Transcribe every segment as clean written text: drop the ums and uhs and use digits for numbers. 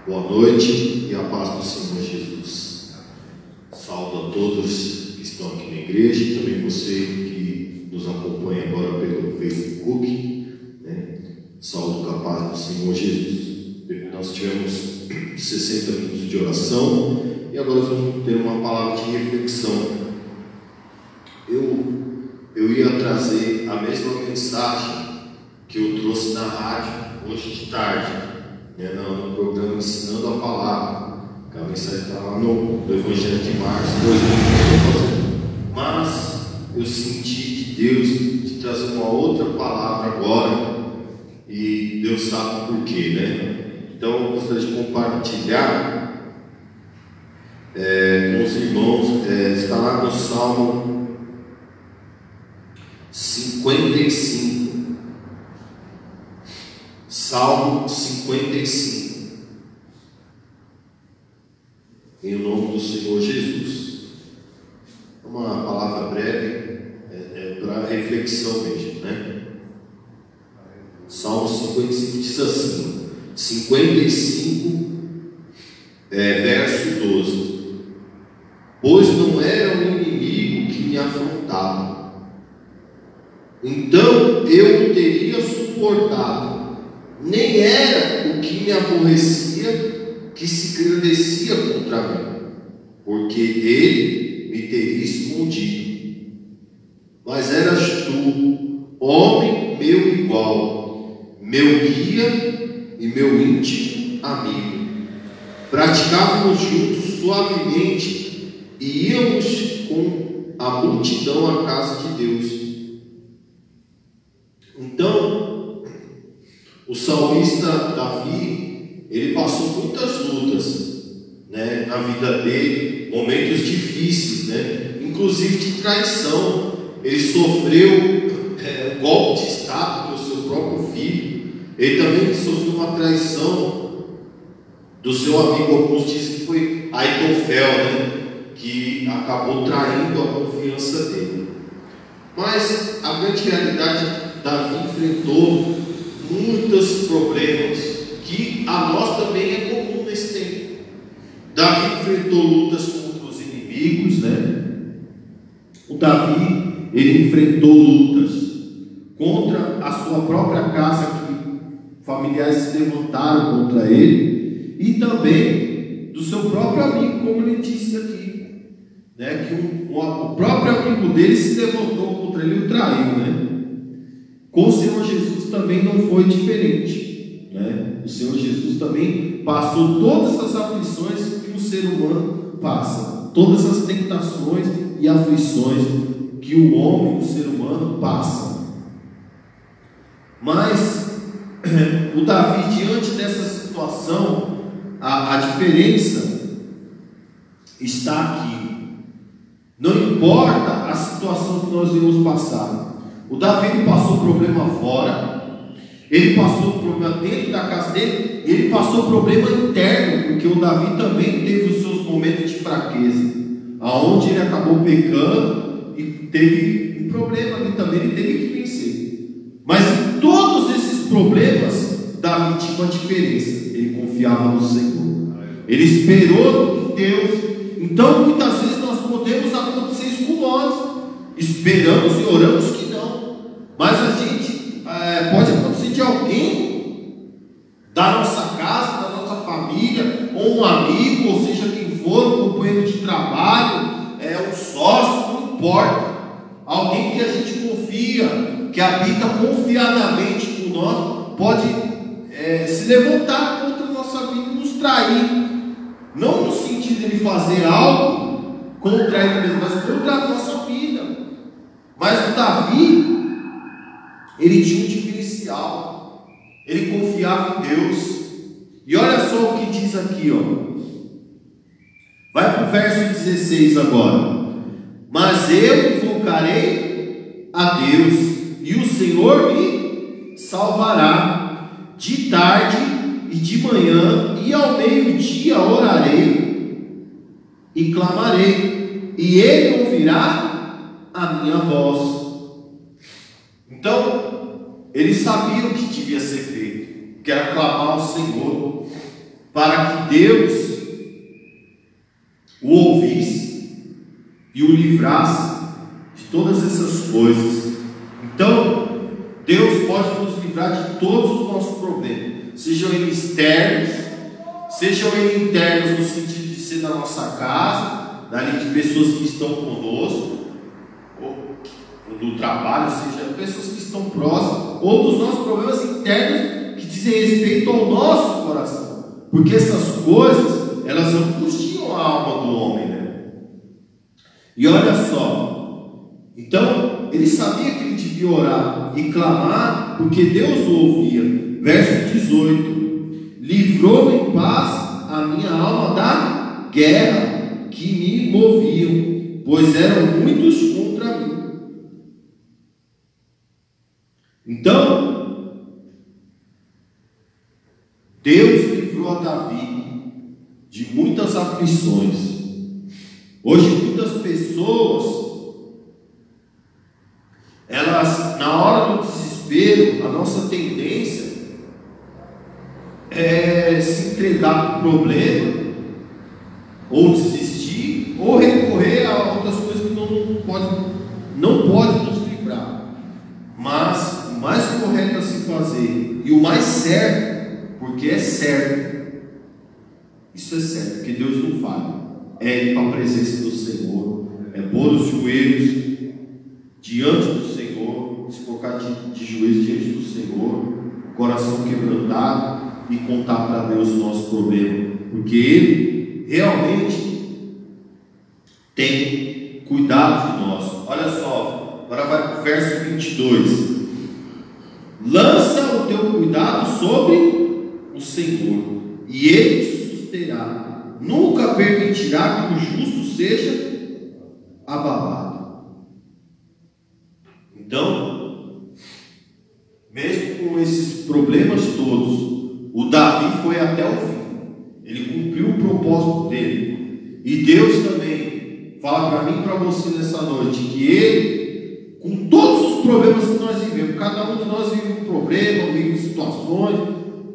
Boa noite e a paz do Senhor Jesus. Saúdo a todos que estão aqui na igreja e também você que nos acompanha agora pelo Facebook, né? Saúdo com a paz do Senhor Jesus. Nós tivemos 60 minutos de oração e agora vamos ter uma palavra de reflexão. Eu ia trazer a mesma mensagem que eu trouxe na rádio hoje de tarde, no programa Ensinando a Palavra, que a mensagem está lá no Evangelho de Marcos 2, mas eu senti de Deus de trazer uma outra palavra agora, e Deus sabe por quê, né? Então eu gostaria de compartilhar com os irmãos, está lá no Salmo 55. Salmo 55, em nome do Senhor Jesus. Uma palavra breve, para reflexão mesmo, né? Salmo 55 diz assim, 55, verso 12: Pois não era o inimigo que me afrontava, então eu o teria suportado. Nem era o que me aborrecia que se engrandecia contra mim, porque ele me teria escondido. Mas eras tu, homem meu igual, meu guia e meu íntimo amigo. Praticávamos juntos suavemente e íamos com a multidão à casa de Deus. Então, o salmista Davi, ele passou muitas lutas, né, na vida dele, momentos difíceis, né, inclusive de traição. Ele sofreu um golpe de estado do seu próprio filho. Ele também sofreu uma traição do seu amigo. Alguns dizem que foi Aitofel, né, que acabou traindo a confiança dele. Mas a grande realidade, Davi enfrentou muitos problemas que a nós também é comum nesse tempo. Davi enfrentou lutas contra os inimigos, né? O Davi, ele enfrentou lutas contra a sua própria casa, que familiares se levantaram contra ele, e também do seu próprio amigo, como ele disse aqui, né? Que o próprio amigo dele se levantou contra ele e o traiu, né? Com o Senhor Jesus também não foi diferente, né? O Senhor Jesus também passou todas as aflições que o ser humano passa, todas as tentações e aflições que o homem, o ser humano, passa. Mas o Davi, diante dessa situação, a diferença está aqui. Não importa a situação que nós iremos passar. O Davi, ele passou problema fora, ele passou problema dentro da casa dele, e ele passou problema interno, porque o Davi também teve os seus momentos de fraqueza, aonde ele acabou pecando e teve um problema ali também, ele teve que vencer. Mas em todos esses problemas, Davi tinha uma diferença: ele confiava no Senhor, ele esperou em Deus. Então muitas vezes nós podemos acontecer isso com nós, esperamos e oramos que não, mas a gente pode acontecer de alguém da nossa casa, da nossa família, ou um amigo, ou seja quem for, um companheiro de trabalho, um sócio, não importa, alguém que a gente confia, que habita confiadamente com nós, pode se levantar contra a nossa vida e nos trair, não no sentido de fazer algo contra ele mesmo, mas contra a nossa vida. Mas o Davi, ele tinha um diferencial, ele confiava em Deus. E olha só o que diz aqui, vai para o verso 16 agora: Mas eu invocarei a Deus, e o Senhor me salvará. De tarde e de manhã e ao meio-dia orarei e clamarei, e Ele ouvirá a minha voz. Então, ele sabia o que devia ser feito, que era clamar ao Senhor. para que Deus o ouvisse e o livrasse de todas essas coisas. Então, Deus pode nos livrar de todos os nossos problemas, sejam eles externos, sejam eles internos, no sentido de ser da nossa casa, dali de pessoas que estão conosco, ou do trabalho, seja pessoas que estão próximas, ou dos nossos problemas internos que dizem respeito ao nosso coração, porque essas coisas, elas angustiam a alma do homem, né? E olha só, então ele sabia que ele devia orar e clamar, porque Deus o ouvia. Verso 18: livrou em paz a minha alma da guerra que me moviam, pois eram muitos contra mim. Então, Deus livrou a Davi de muitas aflições. Hoje muitas pessoas, elas, na hora do desespero, a nossa tendência é se entregar para o problema, ou desistir, ou recorrer a outras coisas que não pode nos livrar. Mas o mais correto a se fazer, e o mais certo, porque é certo, isso é certo, porque Deus não falha, é ir para a presença do Senhor, é pôr os joelhos diante do Senhor, se colocar de joelhos diante do Senhor, coração quebrantado, e contar para Deus o nosso problema, porque Ele realmente tem cuidado de nós. Olha só, agora vai para o verso 22: lança o teu cuidado sobre o Senhor, e Ele te susterá. Nunca permitirá que o justo seja abalado. Então, mesmo com esses problemas todos, o Davi foi até o fim. Ele cumpriu o propósito dele. E Deus também fala para mim e para você nessa noite que Ele, com todos os problemas que nós vivemos, cada um de nós vive um problema, vive situações,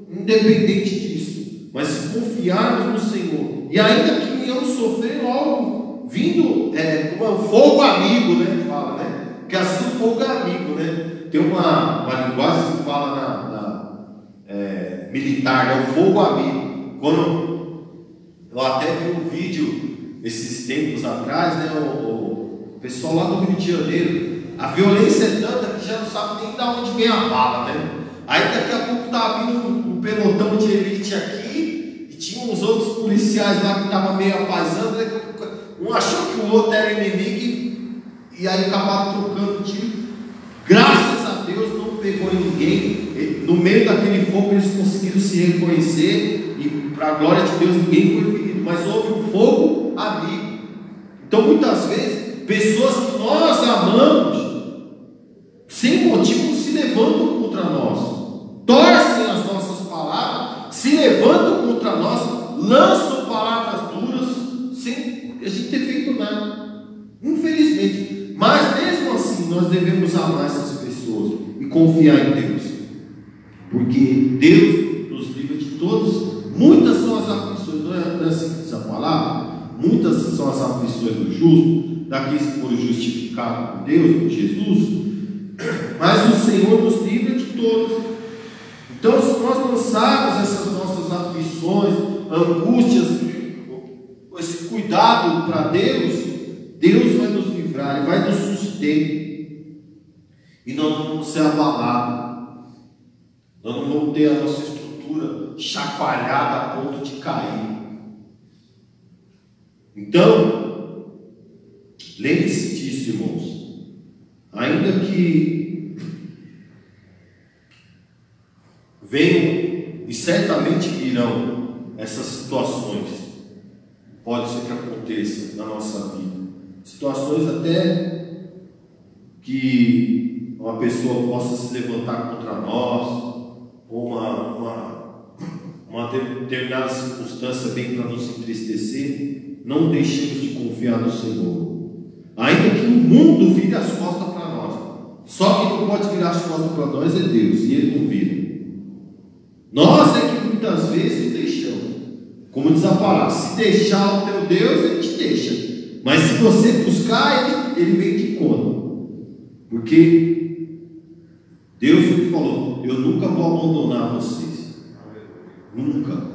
independente disso, mas se confiarmos no Senhor, e ainda que venhamos sofrendo algo vindo, como é o fogo amigo, né? Que fala, né? Porque assim o fogo é amigo, né? Tem uma linguagem que se fala na militar, né? O fogo amigo. Quando eu até vi um vídeo esses tempos atrás, né? O pessoal lá do Rio de Janeiro, a violência é tanta que já não sabe nem de onde vem a bala, né? Aí daqui a pouco tá vindo um pelotão de elite aqui, e tinha uns outros policiais lá que estavam meio apaisando, né? Um achou que o outro era inimigo, e aí acabaram trocando tiro. Graças a Deus não pegou ninguém. No meio daquele fogo eles conseguiram se reconhecer, e para a glória de Deus ninguém foi ferido, mas houve um fogo amigo. Então muitas vezes pessoas que nós amamos sem motivo se levantam contra nós, torcem as nossas palavras, se levantam contra nós, lançam palavras duras sem a gente ter feito nada, infelizmente. Mas mesmo assim nós devemos amar essas pessoas e confiar em Deus, porque Deus nos livra de todos. Muitas são as aflições, não é assim que diz a palavra? Muitas são as aflições do justo, daqueles que foram justificados por Deus, por Jesus, mas o Senhor nos livra de todos. Então, se nós lançarmos essas nossas aflições, angústias, esse cuidado para Deus, Deus vai nos livrar, Ele vai nos suster, e nós não vamos ser abalados, nós não vamos ter a nossa estrutura chacoalhada a ponto de cair. Então, lembre-se disso, irmãos. Ainda que venham, e certamente virão, essas situações, pode ser que aconteça na nossa vida, situações até que uma pessoa possa se levantar contra nós, ou uma determinada circunstância vem para nos entristecer. Não deixemos de confiar no Senhor, ainda que o mundo vire as costas para nós. Só quem não pode virar as costas para nós é Deus, e Ele não vira. Nós é que muitas vezes deixamos. como diz a palavra, se deixar o teu Deus, Ele te deixa. Mas se você buscar, Ele vem te encontra. Porque Deus ele falou: eu nunca vou abandonar vocês. Nunca.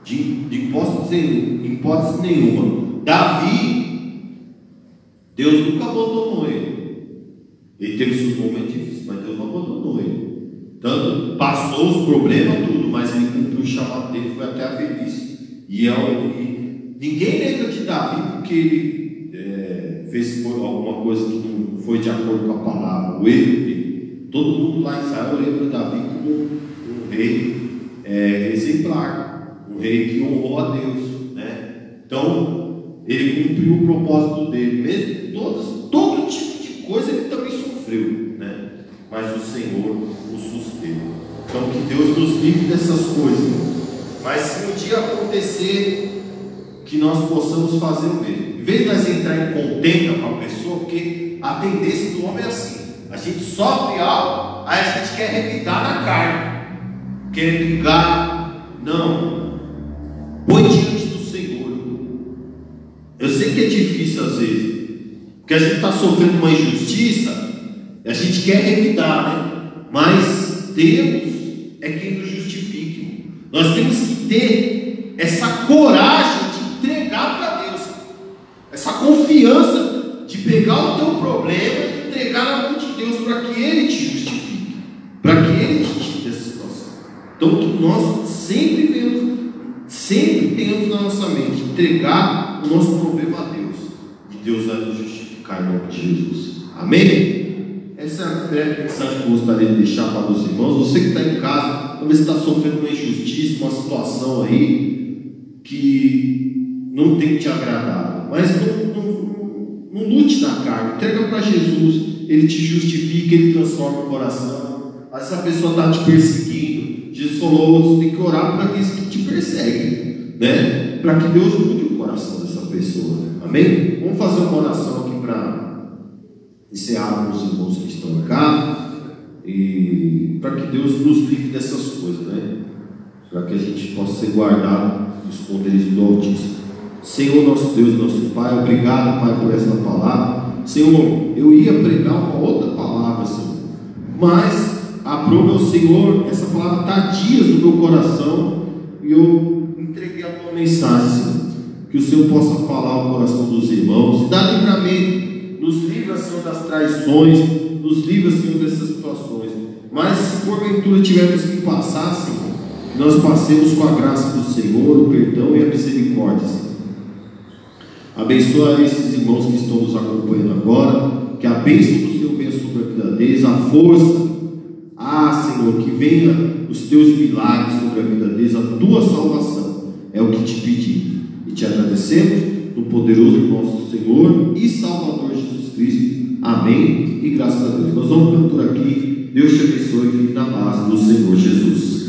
De hipótese nenhuma. Davi, Deus nunca abandonou ele. Ele teve seus momentos difíceis, mas Deus não abandonou ele. Tanto passou os problemas, tudo, mas ele cumpriu o chamado dele, foi até a velhice. E ninguém lembra de Davi porque ele fez alguma coisa que não foi de acordo com a palavra, o erro dele. Todo mundo lá em Israel lembra de Davi como um rei exemplar, um rei que honrou a Deus, né? Então ele cumpriu o propósito dele, mesmo todo tipo de coisa ele também sofreu, né? Mas o Senhor o susteve. Então que Deus nos livre dessas coisas. Mas se um dia acontecer, que nós possamos fazer o mesmo. Em vez de nós entrar em contenda com a pessoa, porque a tendência do homem é assim: a gente sofre algo, aí a gente quer revidar na carne, quer brigar. Não, põe diante do Senhor. Eu sei que é difícil às vezes, porque a gente está sofrendo uma injustiça, a gente quer revidar, né? Mas Deus é quem nos justifique. Nós temos que ter essa coragem de entregar para Deus, essa confiança de pegar o teu problema e entregar na mão de Deus para que Ele te justifique, para que Ele te tire dessa situação. Então que nós sempre tenhamos na nossa mente entregar o nosso problema a Deus, e Deus vai nos justificar em nome de Jesus. Amém? Essa é a primeira mensagem que eu gostaria de deixar para os irmãos. Você que está em casa, talvez está sofrendo uma injustiça, uma situação aí que não tem te agradado, mas não lute na carne, entrega para Jesus, Ele te justifica, Ele transforma o coração. Essa pessoa está te perseguindo, Jesus falou: você tem que orar para aqueles que te perseguem, né? Para que Deus mude o coração dessa pessoa. Amém? Vamos fazer uma oração aqui para encerrar com os irmãos que estão em casa, e para que Deus nos livre dessas coisas, né? Para que a gente possa ser guardado dos poderes do Altíssimo. Senhor, nosso Deus, nosso Pai, obrigado, Pai, por esta palavra. Senhor, eu ia pregar uma outra palavra, Senhor, mas aprova o Senhor, essa palavra está há dias no meu coração, e eu entreguei a tua mensagem, Senhor. Que o Senhor possa falar ao coração dos irmãos, e dá livramento. Nos livra, Senhor, das traições, nos livra, Senhor, dessas situações. Mas se porventura tivermos que passar, Senhor, nós passemos com a graça do Senhor, o perdão e a misericórdia, Senhor. Abençoa esses irmãos que estão nos acompanhando agora, que a bênção do Senhor venha sobre a vida deles, a força, Senhor, que venha os teus milagres sobre a vida deles, a tua salvação, é o que te pedimos. E te agradecemos no poderoso nosso Senhor e Salvador Jesus Cristo. Amém. E graças a Deus. Nós vamos ficando por aqui. Deus te abençoe e fique na paz do Senhor Jesus.